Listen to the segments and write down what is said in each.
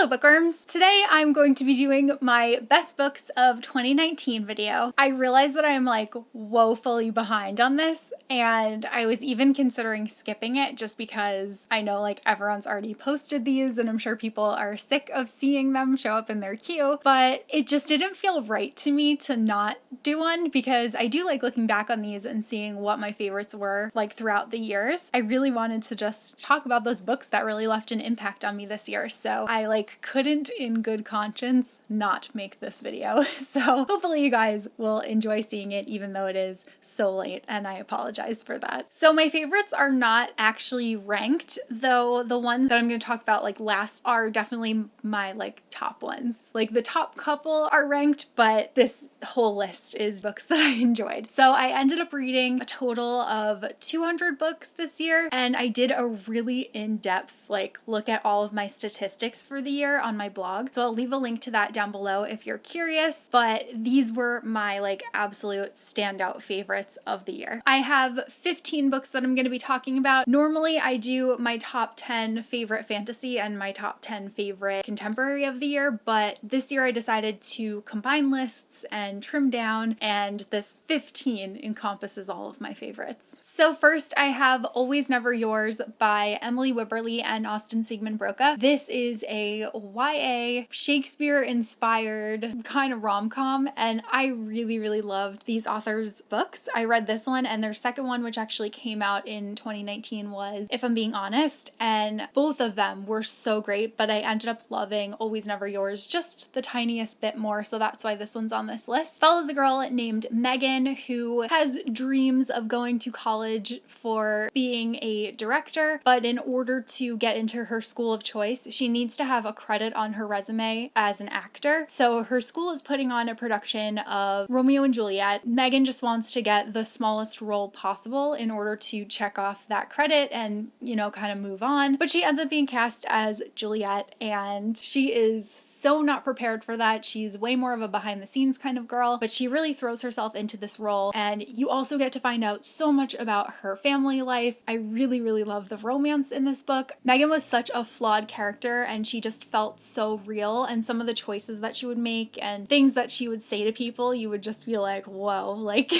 Hello bookworms! Today I'm going to be doing my best books of 2019 video. I realize that I'm like woefully behind on this, and I was even considering skipping it just because I know like everyone's already posted these and I'm sure people are sick of seeing them show up in their queue, but it just didn't feel right to me to not do one because I do like looking back on these and seeing what my favorites were like throughout the years. I really wanted to just talk about those books that really left an impact on me this year, so I couldn't in good conscience not make this video. So hopefully you guys will enjoy seeing it even though it is so late, and I apologize for that. So my favorites are not actually ranked, though the ones that I'm going to talk about like last are definitely my like top ones. Like the top couple are ranked, but this whole list is books that I enjoyed. So I ended up reading a total of 200 books this year, and I did a really in-depth like look at all of my statistics for the year on my blog. So I'll leave a link to that down below if you're curious, but these were my like absolute standout favorites of the year. I have 15 books that I'm going to be talking about. Normally I do my top 10 favorite fantasy and my top 10 favorite contemporary of the year, but this year I decided to combine lists and trim down, and this 15 encompasses all of my favorites. So first I have Always Never Yours by Emily Wibberley and Austin Sigmund Broca. This is a YA Shakespeare-inspired kind of rom-com, and I really loved these authors' books. I read this one, and their second one, which actually came out in 2019, was If I'm Being Honest, and both of them were so great, but I ended up loving Always Never Yours just the tiniest bit more, so that's why this one's on this list. Follows a girl named Megan who has dreams of going to college for being a director, but in order to get into her school of choice, she needs to have a credit on her resume as an actor. So her school is putting on a production of Romeo and Juliet. Megan just wants to get the smallest role possible in order to check off that credit and, you know, kind of move on. But she ends up being cast as Juliet, and she is so not prepared for that. She's way more of a behind the scenes kind of girl, but she really throws herself into this role, and you also get to find out so much about her family life. I really love the romance in this book. Megan was such a flawed character, and she just felt so real, and some of the choices that she would make and things that she would say to people, you would just be like, whoa, like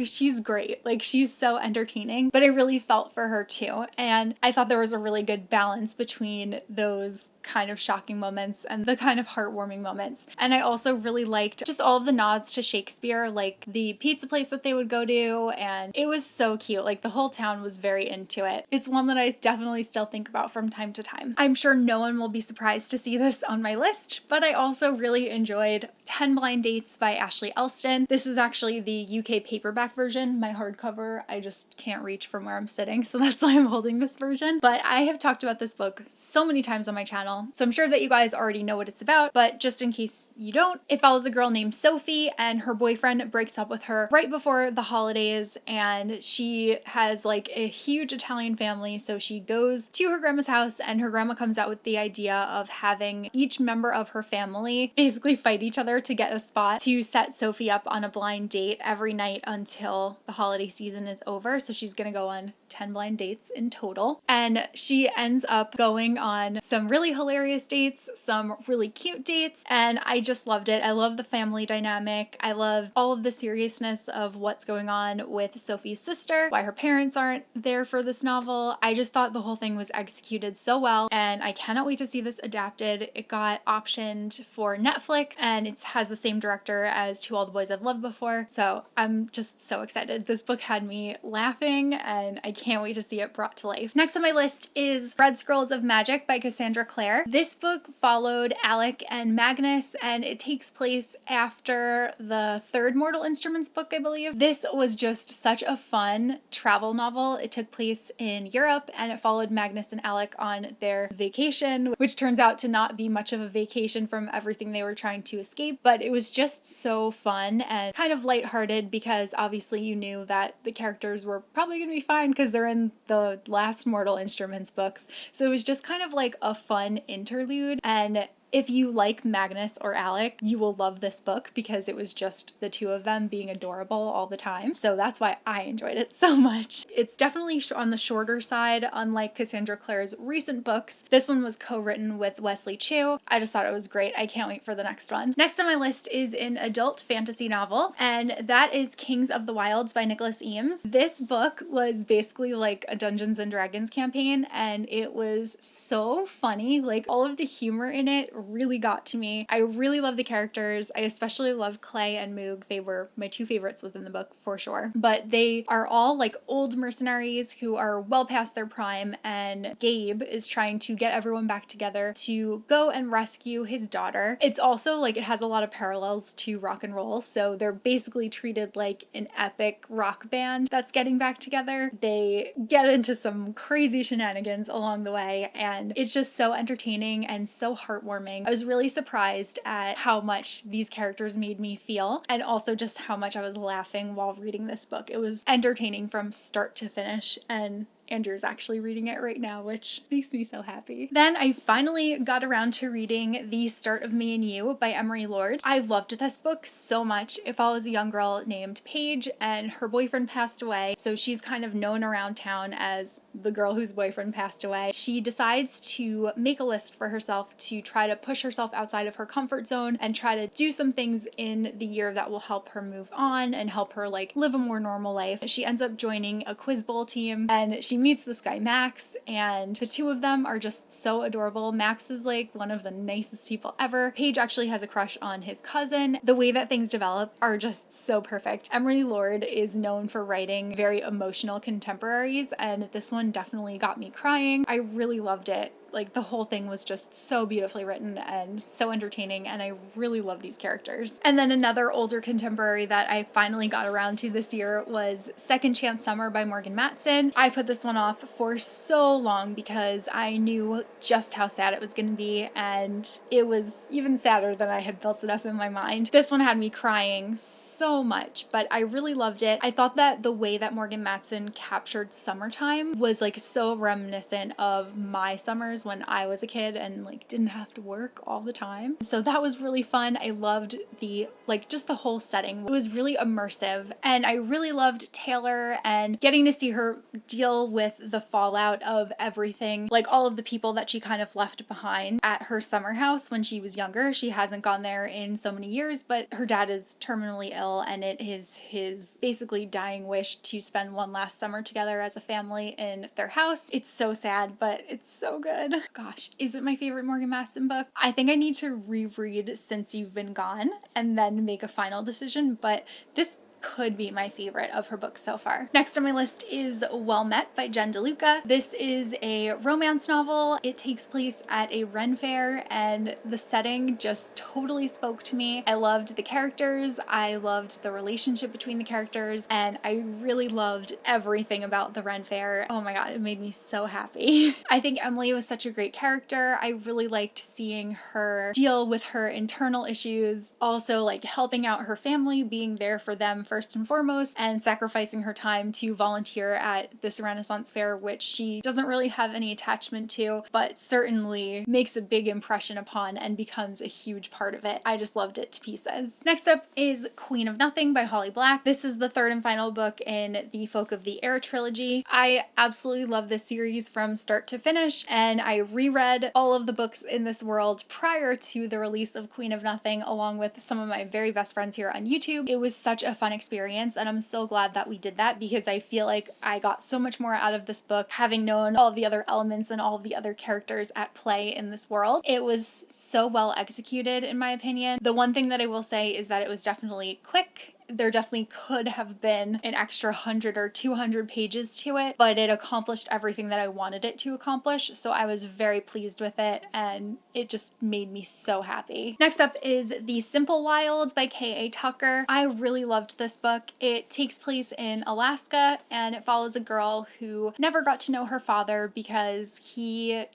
she's great. Like she's so entertaining, but I really felt for her too. And I thought there was a really good balance between those kind of shocking moments and the kind of heartwarming moments. And I also really liked just all of the nods to Shakespeare, like the pizza place that they would go to, and it was so cute. Like the whole town was very into it. It's one that I definitely still think about from time to time. I'm sure no one will be surprised to see this on my list, but I also really enjoyed 10 Blind Dates by Ashley Elston. This is actually the UK paperback version. My hardcover, I just can't reach from where I'm sitting, so that's why I'm holding this version. But I have talked about this book so many times on my channel, so I'm sure that you guys already know what it's about, but just in case you don't, it follows a girl named Sophie, and her boyfriend breaks up with her right before the holidays, and she has like a huge Italian family, so she goes to her grandma's house, and her grandma comes out with the idea of having each member of her family basically fight each other to get a spot to set Sophie up on a blind date every night until the holiday season is over. So she's gonna go on 10 blind dates in total, and she ends up going on some really hilarious dates, some really cute dates, and I just loved it. I love the family dynamic. I love all of the seriousness of what's going on with Sophie's sister, why her parents aren't there for this novel. I just thought the whole thing was executed so well, and I cannot wait to see this adapted. It got optioned for Netflix, and it has the same director as To All the Boys I've Loved Before, so I'm just so excited. This book had me laughing, and I can't wait to see it brought to life. Next on my list is Red Scrolls of Magic by Cassandra Clare. This book followed Alec and Magnus, and it takes place after the third Mortal Instruments book, I believe. This was just such a fun travel novel. It took place in Europe, and it followed Magnus and Alec on their vacation, which turns out to not be much of a vacation from everything they were trying to escape, but it was just so fun and kind of lighthearted because obviously you knew that the characters were probably going to be fine because they're in the last Mortal Instruments books. So it was just kind of like a fun interlude, and If you like Magnus or Alec, you will love this book because it was just the two of them being adorable all the time. So that's why I enjoyed it so much. It's definitely on the shorter side, unlike Cassandra Clare's recent books. This one was co-written with Wesley Chu. I just thought it was great. I can't wait for the next one. Next on my list is an adult fantasy novel, and that is Kings of the Wilds by Nicholas Eames. This book was basically like a Dungeons and Dragons campaign, and it was so funny. Like, all of the humor in it really got to me. I really love the characters. I especially loved Clay and Moog. They were my two favorites within the book for sure. But they are all like old mercenaries who are well past their prime, and Gabe is trying to get everyone back together to go and rescue his daughter. It's also like, it has a lot of parallels to rock and roll, so they're basically treated like an epic rock band that's getting back together. They get into some crazy shenanigans along the way, and it's just so entertaining and so heartwarming. I was really surprised at how much these characters made me feel, and also just how much I was laughing while reading this book. It was entertaining from start to finish, and Andrew's actually reading it right now, which makes me so happy. Then I finally got around to reading The Start of Me and You by Emery Lord. I loved this book so much. It follows a young girl named Paige, and her boyfriend passed away, so she's kind of known around town as the girl whose boyfriend passed away. She decides to make a list for herself to try to push herself outside of her comfort zone and try to do some things in the year that will help her move on and help her like live a more normal life. She ends up joining a quiz bowl team, and she meets this guy Max, and the two of them are just so adorable. Max is like one of the nicest people ever. Paige actually has a crush on his cousin. The way that things develop are just so perfect. Emery Lord is known for writing very emotional contemporaries, and this one definitely got me crying. I really loved it. Like, the whole thing was just so beautifully written and so entertaining, and I really love these characters. And then another older contemporary that I finally got around to this year was Second Chance Summer by Morgan Matson. I put this one off for so long because I knew just how sad it was going to be, and it was even sadder than I had built it up in my mind. This one had me crying so much, but I really loved it. I thought that the way that Morgan Matson captured summertime was like so reminiscent of my summers when I was a kid and like didn't have to work all the time. So that was really fun. I loved the just the whole setting. It was really immersive, and I really loved Taylor and getting to see her deal with the fallout of everything, like all of the people that she kind of left behind at her summer house when she was younger. She hasn't gone there in so many years, but her dad is terminally ill, and it is his basically dying wish to spend one last summer together as a family in their house. It's so sad, but it's so good. Gosh, is it my favorite Morgan Matson book? I think I need to reread Since You've Been Gone and then make a final decision, but this could be my favorite of her books so far. Next on my list is Well Met by Jen DeLuca. This is a romance novel. It takes place at a Ren fair, and the setting just totally spoke to me. I loved the characters, I loved the relationship between the characters, and I really loved everything about the Ren fair. Oh my god, it made me so happy. I think Emily was such a great character. I really liked seeing her deal with her internal issues, also like helping out her family, being there for them first and foremost, and sacrificing her time to volunteer at this Renaissance fair, which she doesn't really have any attachment to, but certainly makes a big impression upon and becomes a huge part of it. I just loved it to pieces. Next up is Queen of Nothing by Holly Black. This is the third and final book in the Folk of the Air trilogy. I absolutely love this series from start to finish, and I reread all of the books in this world prior to the release of Queen of Nothing along with some of my very best friends here on YouTube. It was such a fun experience, and I'm so glad that we did that because I feel like I got so much more out of this book having known all of the other elements and all of the other characters at play in this world. It was so well executed in my opinion. The one thing that I will say is that it was definitely quick. There definitely could have been an extra 100 or 200 pages to it, but it accomplished everything that I wanted it to accomplish, so I was very pleased with it, and it just made me so happy. Next up is The Simple Wilds by K.A. Tucker. I really loved this book. It takes place in Alaska, and it follows a girl who never got to know her father because he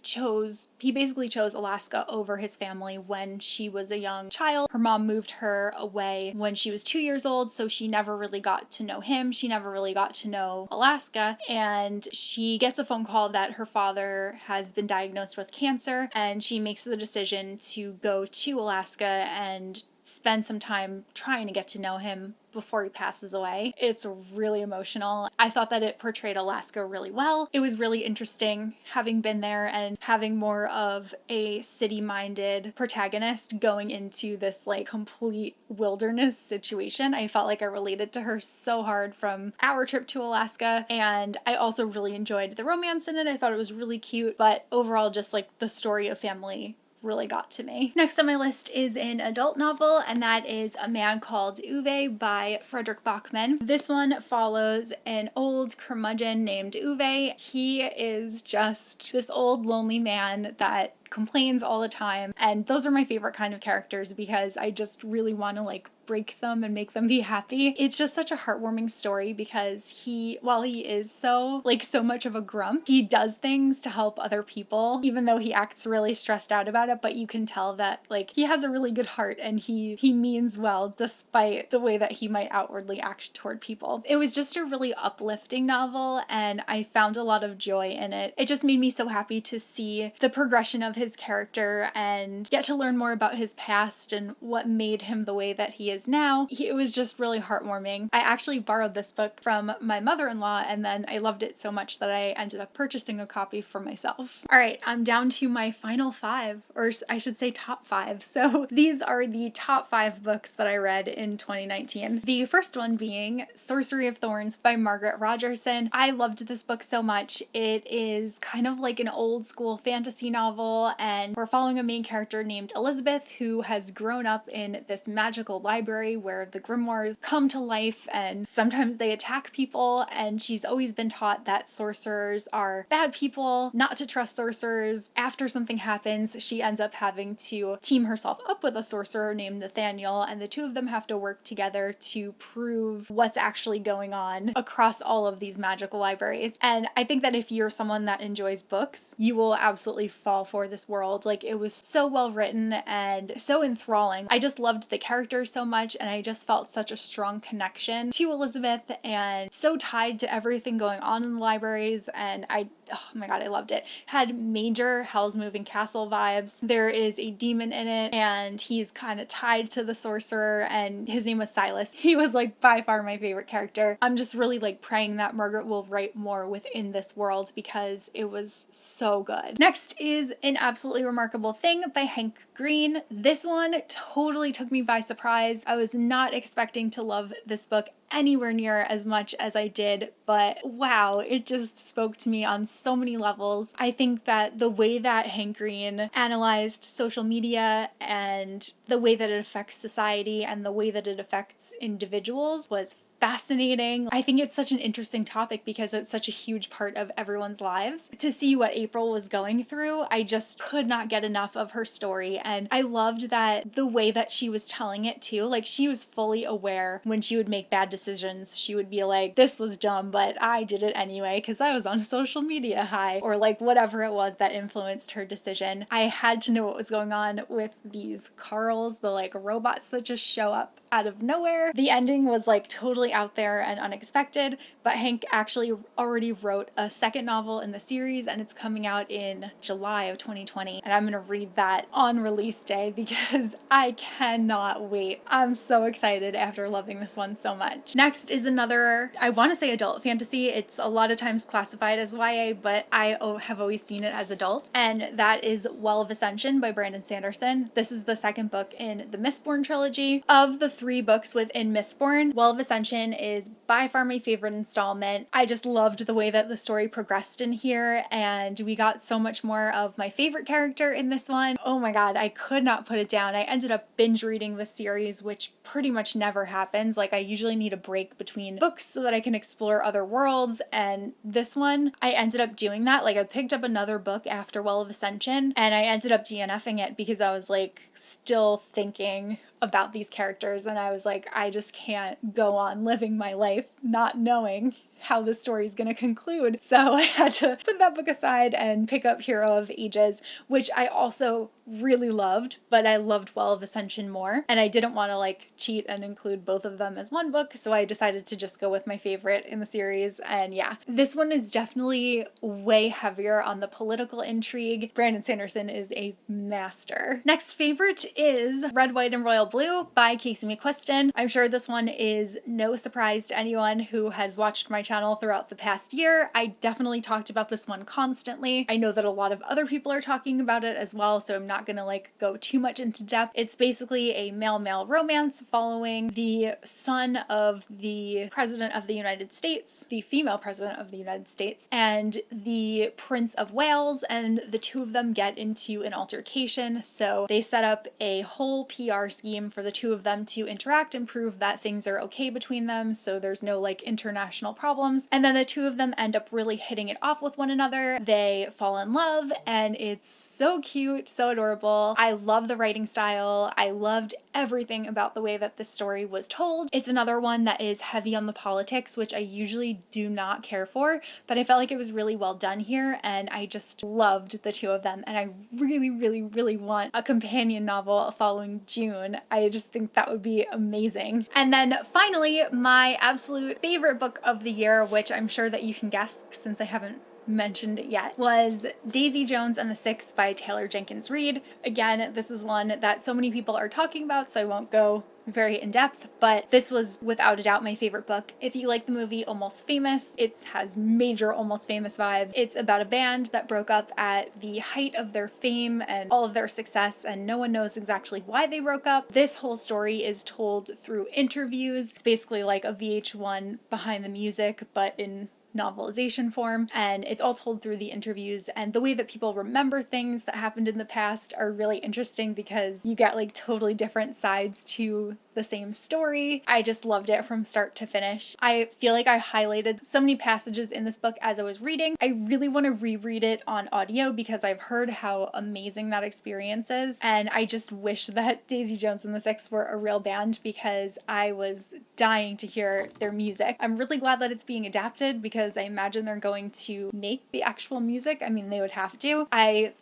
basically chose Alaska over his family when she was a young child. Her mom moved her away when she was 2 years old, old, so she never really got to know him. She never really got to know Alaska, and she gets a phone call that her father has been diagnosed with cancer, and she makes the decision to go to Alaska and spend some time trying to get to know him before he passes away. It's really emotional. I thought that it portrayed Alaska really well. It was really interesting having been there and having more of a city-minded protagonist going into this like complete wilderness situation. I felt like I related to her so hard from our trip to Alaska, and I also really enjoyed the romance in it. I thought it was really cute, but overall just like the story of family really got to me. Next on my list is an adult novel, and that is A Man Called Uwe by Frederick Bachman. This one follows an old curmudgeon named Uwe. He is just this old lonely man that complains all the time, and those are my favorite kind of characters because I just really want to like break them and make them be happy. It's just such a heartwarming story because while he is so much of a grump, he does things to help other people, even though he acts really stressed out about it, but you can tell that like he has a really good heart and he means well despite the way that he might outwardly act toward people. It was just a really uplifting novel, and I found a lot of joy in it. It just made me so happy to see the progression of his character and get to learn more about his past and what made him the way that he is now. It was just really heartwarming. I actually borrowed this book from my mother-in-law, and then I loved it so much that I ended up purchasing a copy for myself. All right, I'm down to my final 5, or I should say top 5. So these are the top 5 books that I read in 2019. The first one being Sorcery of Thorns by Margaret Rogerson. I loved this book so much. It is kind of like an old school fantasy novel, and we're following a main character named Elizabeth who has grown up in this magical library where the grimoires come to life and sometimes they attack people, and she's always been taught that sorcerers are bad people, not to trust sorcerers. After something happens, she ends up having to team herself up with a sorcerer named Nathaniel, and the two of them have to work together to prove what's actually going on across all of these magical libraries. And I think that if you're someone that enjoys books, you will absolutely fall for this world. Like, it was so well written and so enthralling. I just loved the characters so much, and I just felt such a strong connection to Elizabeth and so tied to everything going on in the libraries, and oh my god, I loved it. Had major Howl's Moving Castle vibes. There is a demon in it, and he's kind of tied to the sorcerer, and his name was Silas. He was like by far my favorite character. I'm just really like praying that Margaret will write more within this world because it was so good. Next is An Absolutely Remarkable Thing by Hank Green. This one totally took me by surprise. I was not expecting to love this book anywhere near as much as I did, but wow, it just spoke to me on so many levels. I think that the way that Hank Green analyzed social media and the way that it affects society and the way that it affects individuals was fascinating. I think it's such an interesting topic because it's such a huge part of everyone's lives. To see what April was going through, I just could not get enough of her story, and I loved that the way that she was telling it too. Like, she was fully aware when she would make bad decisions. She would be like, this was dumb, but I did it anyway because I was on a social media high, or like whatever it was that influenced her decision. I had to know what was going on with these Carls, the like robots that just show up out of nowhere. The ending was like totally out there and unexpected, but Hank actually already wrote a second novel in the series, and it's coming out in July of 2020, and I'm gonna read that on release day because I cannot wait. I'm so excited after loving this one so much. Next is another, I want to say adult fantasy. It's a lot of times classified as YA, but I have always seen it as adult, and that is Well of Ascension by Brandon Sanderson. This is the second book in the Mistborn trilogy. Of the 3 books within Mistborn, Well of Ascension is by far my favorite installment. I just loved the way that the story progressed in here, and we got so much more of my favorite character in this one. Oh my god, I could not put it down. I ended up binge reading the series, which pretty much never happens. Like, I usually need a break between books so that I can explore other worlds, and this one, I ended up doing that. Like, I picked up another book after Well of Ascension, and I ended up DNFing it because I was like still thinking about these characters, and I was like, I just can't go on living my life not knowing how the story is going to conclude. So I had to put that book aside and pick up Hero of Ages, which I also really loved, but I loved Well of Ascension more. And I didn't want to like cheat and include both of them as one book, so I decided to just go with my favorite in the series. And yeah, this one is definitely way heavier on the political intrigue. Brandon Sanderson is a master. Next favorite is Red, White, and Royal Blue by Casey McQuiston. I'm sure this one is no surprise to anyone who has watched my channel throughout the past year. I definitely talked about this one constantly. I know that a lot of other people are talking about it as well, so I'm not gonna like go too much into depth. It's basically a male-male romance following the son of the President of the United States, the female President of the United States, and the Prince of Wales, and the two of them get into an altercation. So they set up a whole PR scheme for the two of them to interact and prove that things are okay between them, so there's no like international problems. And then the two of them end up really hitting it off with one another. They fall in love, and it's so cute, so adorable. I love the writing style. I loved everything about the way that this story was told. It's another one that is heavy on the politics, which I usually do not care for, but I felt like it was really well done here, and I just loved the two of them, and I really, really, really want a companion novel following June. I just think that would be amazing. And then finally, my absolute favorite book of the year, which I'm sure that you can guess since I haven't mentioned it yet, was Daisy Jones and the Six by Taylor Jenkins Reid. Again, this is one that so many people are talking about, so I won't go very in depth, but this was without a doubt my favorite book. If you like the movie Almost Famous, it has major Almost Famous vibes. It's about a band that broke up at the height of their fame and all of their success, and no one knows exactly why they broke up. This whole story is told through interviews. It's basically like a VH1 behind the music, but in novelization form, and it's all told through the interviews, and the way that people remember things that happened in the past are really interesting because you get like totally different sides to the same story. I just loved it from start to finish. I feel like I highlighted so many passages in this book as I was reading. I really want to reread it on audio because I've heard how amazing that experience is, and I just wish that Daisy Jones and the Six were a real band because I was dying to hear their music. I'm really glad that it's being adapted because I imagine they're going to make the actual music. I mean, they would have to. I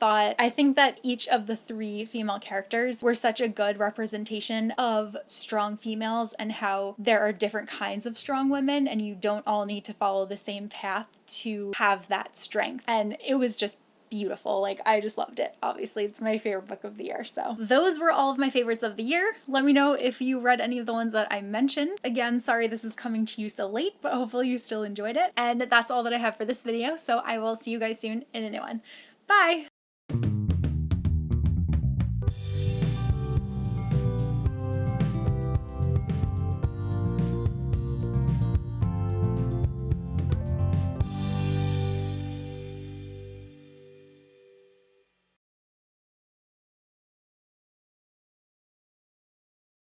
think that each of the three female characters were such a good representation of strong females and how there are different kinds of strong women and you don't all need to follow the same path to have that strength. And it was just beautiful. Like, I just loved it. Obviously, it's my favorite book of the year. So those were all of my favorites of the year. Let me know if you read any of the ones that I mentioned. Again, sorry this is coming to you so late, but hopefully you still enjoyed it. And that's all that I have for this video. So I will see you guys soon in a new one. Bye!